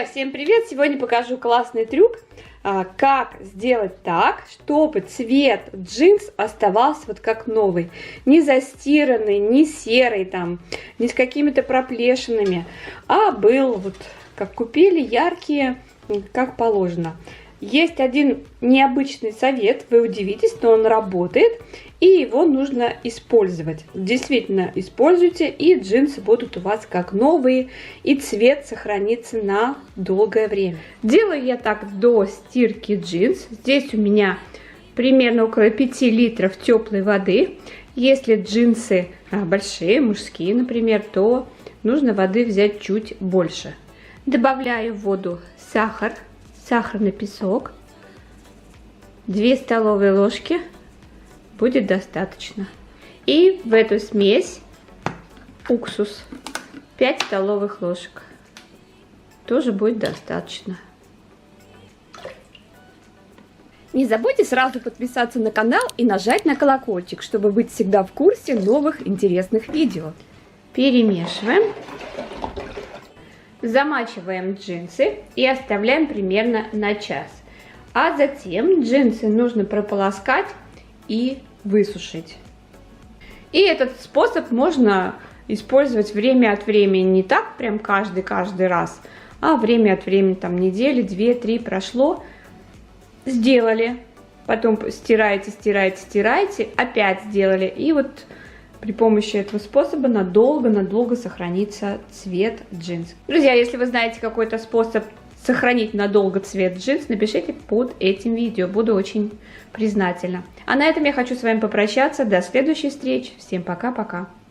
Друзья, всем привет! Сегодня покажу классный трюк, как сделать так, чтобы цвет джинс оставался вот как новый. Не застиранный, не серый, там, не с какими-то проплешинами, а был вот как купили, яркие, как положено. Есть один необычный совет, вы удивитесь, но он работает, и его нужно использовать. Действительно, используйте, и джинсы будут у вас как новые, и цвет сохранится на долгое время. Делаю я так до стирки джинс. Здесь у меня примерно около 5 литров теплой воды. Если джинсы большие, мужские, например, то нужно воды взять чуть больше. Добавляю в воду сахар. Сахарный песок, 2 столовые ложки будет достаточно. И в эту смесь уксус, 5 столовых ложек, тоже будет достаточно. Не забудьте сразу подписаться на канал и нажать на колокольчик, чтобы быть всегда в курсе новых интересных видео. Перемешиваем. Замачиваем джинсы и оставляем примерно на час. А затем джинсы нужно прополоскать и высушить. И этот способ можно использовать время от времени, не так прям каждый раз, а время от времени, там недели, 2-3 прошло, сделали, потом стираете, опять сделали, и вот при помощи этого способа надолго сохранится цвет джинс. Друзья, если вы знаете какой-то способ сохранить надолго цвет джинс, напишите под этим видео, буду очень признательна. А на этом я хочу с вами попрощаться, до следующей встречи, всем пока-пока.